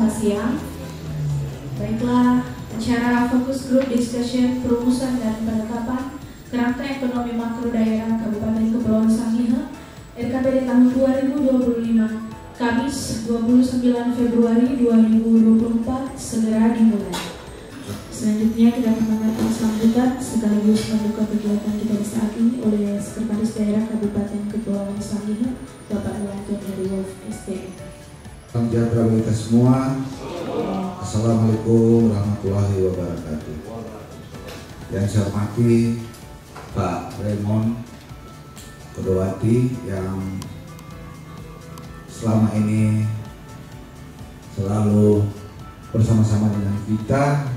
selamat siang. Baiklah, acara Fokus Group Discussion Perumusan dan Penetapan Kerangka Ekonomi Makro Daerah Kabupaten Kepulauan Sangihe RKPD tahun 2025 Kamis 29 Februari 2024 segera dimulai. Selanjutnya kita akan mendengarkan sambutan sekaligus membuka kegiatan kita di saat ini oleh Sekretaris Daerah Kabupaten Kepulauan Sangihe Bapak Rianto dari Wolf ST. Salam sejahtera bagi kita semua. Assalamualaikum warahmatullahi wabarakatuh. Yang saya hormati Pak Raymond Kodowati yang selama ini selalu bersama-sama dengan kita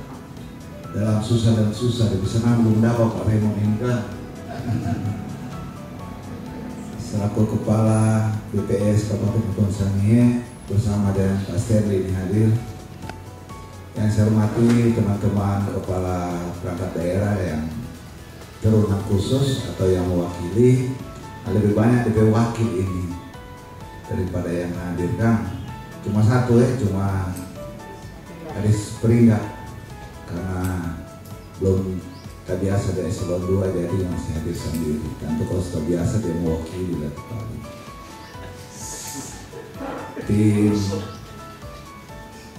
dalam susah dan susah. Di sana belum dapat Pak Raymond ini kan. Selaku Kepala BPS Kabupaten Kepulauan Sangihe bersama dengan Pak Sterli ini hadir. Yang saya hormati teman-teman kepala perangkat daerah yang terundang khusus atau yang mewakili, lebih banyak DP wakil ini daripada yang hadir kan. Cuma satu cuma Aris Peringgak karena belum terbiasa dari eselon 2 jadi masih hadir sendiri. Tentu kalau sudah biasa dia mewakili dari Bali. Tim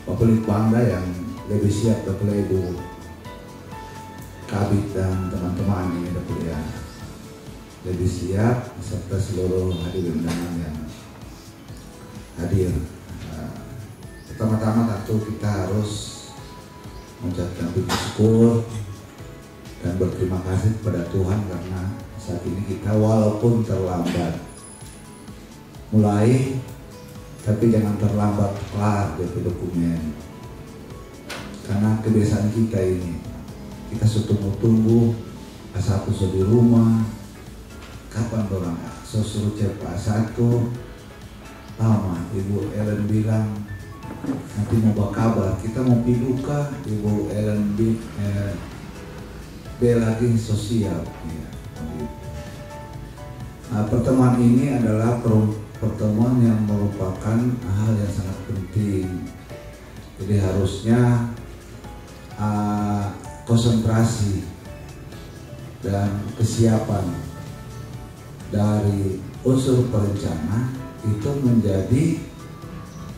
Bapelit Bangda yang lebih siap dapet Ibu Kabit dan teman-teman ini dapet ya lebih siap beserta seluruh hadirin undangan yang hadir. Pertama-tama tentu kita harus mengucapkan puji syukur dan berterima kasih kepada Tuhan karena saat ini kita walaupun terlambat mulai, tapi jangan terlambat kelar DP dokumen. Karena kebiasaan kita ini, kita tunggu A1 sudah di rumah, kapan orang suruh cek A1, lama. Ibu Ellen bilang nanti mau bawa kabar, kita mau piduka, Ibu Ellen lagi sosial. Ya. Nah, pertemuan ini adalah pertemuan yang merupakan hal yang sangat penting. Jadi harusnya konsentrasi dan kesiapan dari unsur perencana itu menjadi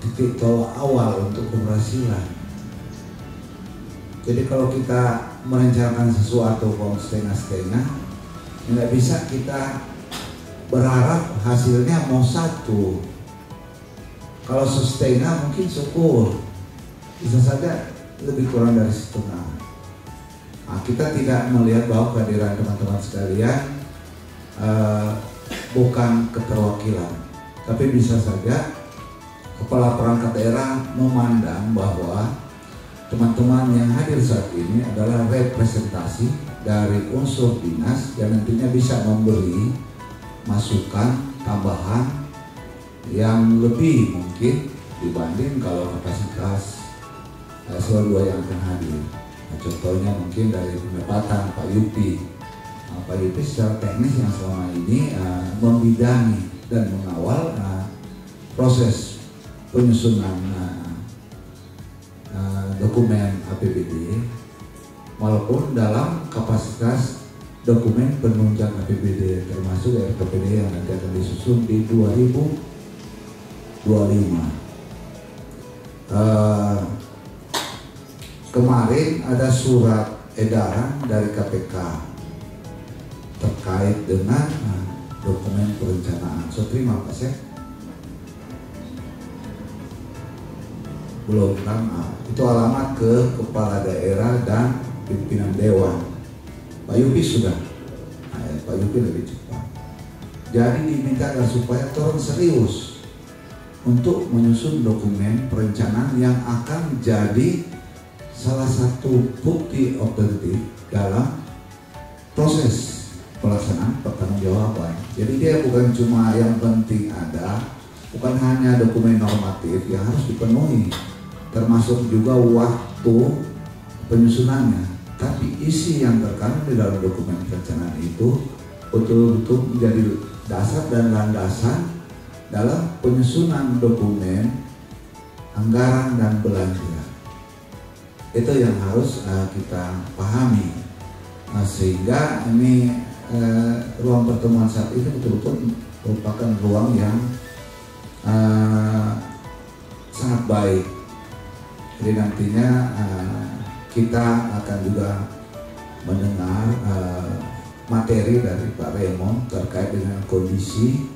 titik tolak awal untuk keberhasilan. Jadi kalau kita merencanakan sesuatu kalau setengah-setengah, nggak bisa kita berharap hasilnya mau satu. Kalau setengah mungkin syukur, bisa saja lebih kurang dari setengah. Nah, kita tidak melihat bahwa kehadiran teman-teman sekalian bukan keterwakilan, tapi bisa saja kepala perangkat daerah memandang bahwa teman-teman yang hadir saat ini adalah representasi dari unsur dinas yang nantinya bisa memberi masukan tambahan yang lebih mungkin dibanding kalau kapasitas eselon 2 yang akan hadir. Nah, contohnya mungkin dari pendapatan Pak Yupi. Pak Yupi secara teknis yang selama ini membidangi dan mengawal proses penyusunan dokumen APBD walaupun dalam kapasitas dokumen penunjang APBD termasuk RKPD yang nanti akan disusun di 2025. Kemarin ada surat edaran dari KPK terkait dengan dokumen perencanaan. So terima Pak Sek? Belum kan? Itu alamat ke kepala daerah dan pimpinan dewan. Pak Yupi sudah, Pak Yupi lebih cepat. Jadi diminta supaya orang serius untuk menyusun dokumen perencanaan yang akan jadi salah satu bukti otentik dalam proses pelaksanaan pertanggungjawaban. Jadi dia bukan cuma yang penting ada, bukan hanya dokumen normatif yang harus dipenuhi, termasuk juga waktu penyusunannya. Tapi isi yang terkandung di dalam dokumen perencanaan itu betul-betul menjadi dasar dan landasan dalam penyusunan dokumen anggaran dan belanja. Itu yang harus kita pahami. Sehingga ini ruang pertemuan saat ini betul-betul merupakan ruang yang sangat baik. Jadi nantinya kita akan juga mendengar materi dari Pak Raymond terkait dengan kondisi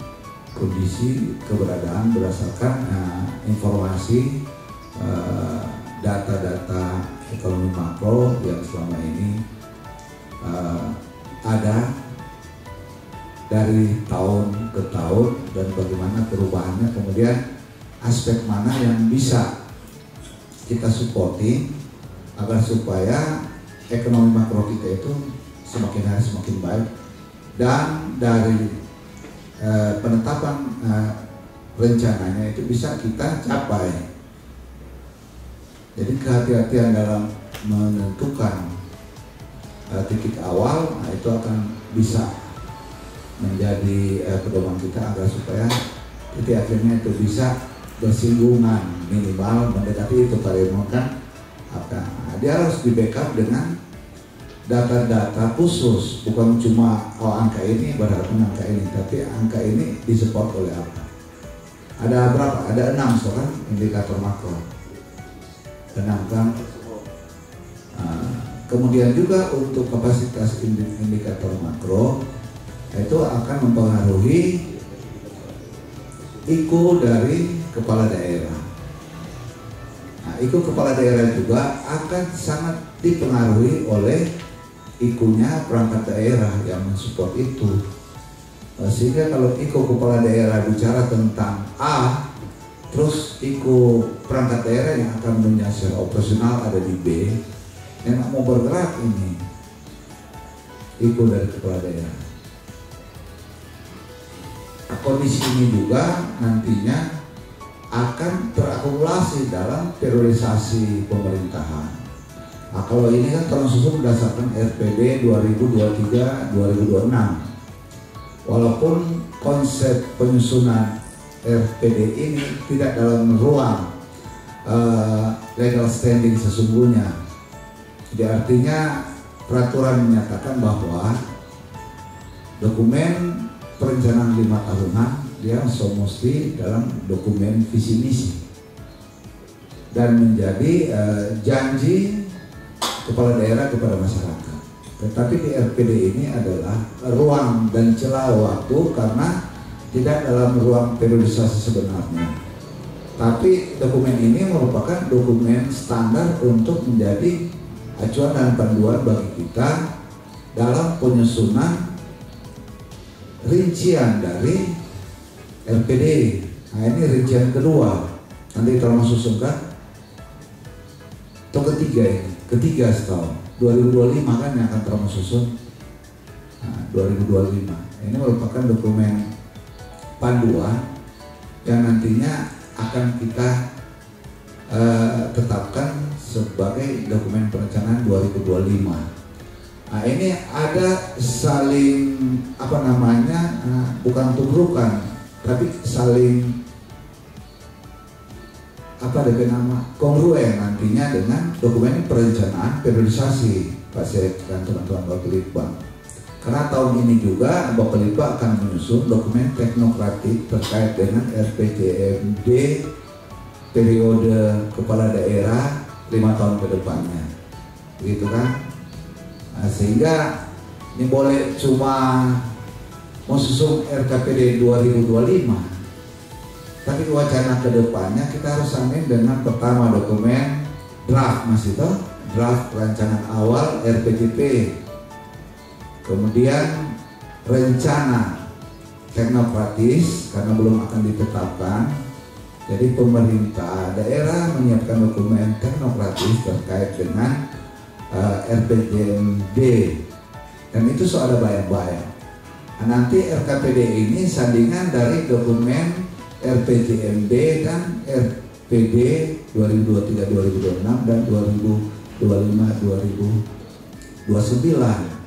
keberadaan berdasarkan informasi data-data ekonomi makro yang selama ini ada dari tahun ke tahun dan bagaimana perubahannya, kemudian aspek mana yang bisa kita supporting agar supaya ekonomi makro kita itu semakin hari semakin baik, dan dari penetapan rencananya itu bisa kita capai. Jadi kehati-hatian dalam menentukan titik awal, itu akan bisa menjadi pedoman kita agar supaya titik akhirnya itu bisa bersinggungan, minimal mendekati itu. Pak Raymond kan dia harus di backup dengan data-data khusus, bukan cuma angka ini berdasarkan angka ini, tapi angka ini disupport oleh apa. Ada berapa? Ada 6 kan indikator makro, 6 kan. Kemudian juga untuk kapasitas indikator makro itu akan mempengaruhi IKU dari kepala daerah. Nah, IKU kepala daerah juga akan sangat dipengaruhi oleh IKU-nya perangkat daerah yang mensupport itu. Sehingga kalau IKU kepala daerah bicara tentang A, terus IKU perangkat daerah yang akan menyasar operasional ada di B, yang mau bergerak ini IKU dari kepala daerah. Nah, kondisi ini juga nantinya akan terakumulasi dalam priorisasi pemerintahan. Nah, kalau ini kan tersusun berdasarkan RPD 2023-2026. Walaupun konsep penyusunan RPD ini tidak dalam ruang legal standing sesungguhnya. Jadi artinya peraturan menyatakan bahwa dokumen perencanaan 5 tahunan dia mesti dalam dokumen visi misi dan menjadi janji kepala daerah kepada masyarakat. Tetapi di RPD ini adalah ruang dan celah waktu karena tidak dalam ruang periodisasi sebenarnya. Tapi dokumen ini merupakan dokumen standar untuk menjadi acuan dan panduan bagi kita dalam penyusunan rincian dari RPD. Nah, ini rincian kedua, nanti termasuk susukan atau ketiga setahun 2025 kan yang akan termasuk susun. Nah, 2025 ini merupakan dokumen panduan yang nantinya akan kita tetapkan sebagai dokumen perencanaan 2025. Nah, ini ada saling bukan tubrukan, tapi saling kongruen nantinya dengan dokumen perencanaan periodisasi Pak dan teman-teman Bapak Litbang. Karena tahun ini juga Bapak Litbang akan menyusun dokumen teknokratik terkait dengan RPJMD periode kepala daerah 5 tahun ke depannya, gitu kan. Nah, sehingga ini boleh cuma menyusun RKPD 2025, tapi wacana ke depannya kita harus samain dengan pertama dokumen draft draft rancangan awal RPJP, kemudian rencana teknokratis karena belum akan ditetapkan. Jadi pemerintah daerah menyiapkan dokumen teknokratis terkait dengan RPJMD, dan itu soal bayang-bayang. Nah, nanti RKPD ini sandingan dari dokumen RPJMD dan RPD 2023-2026 dan 2025-2029.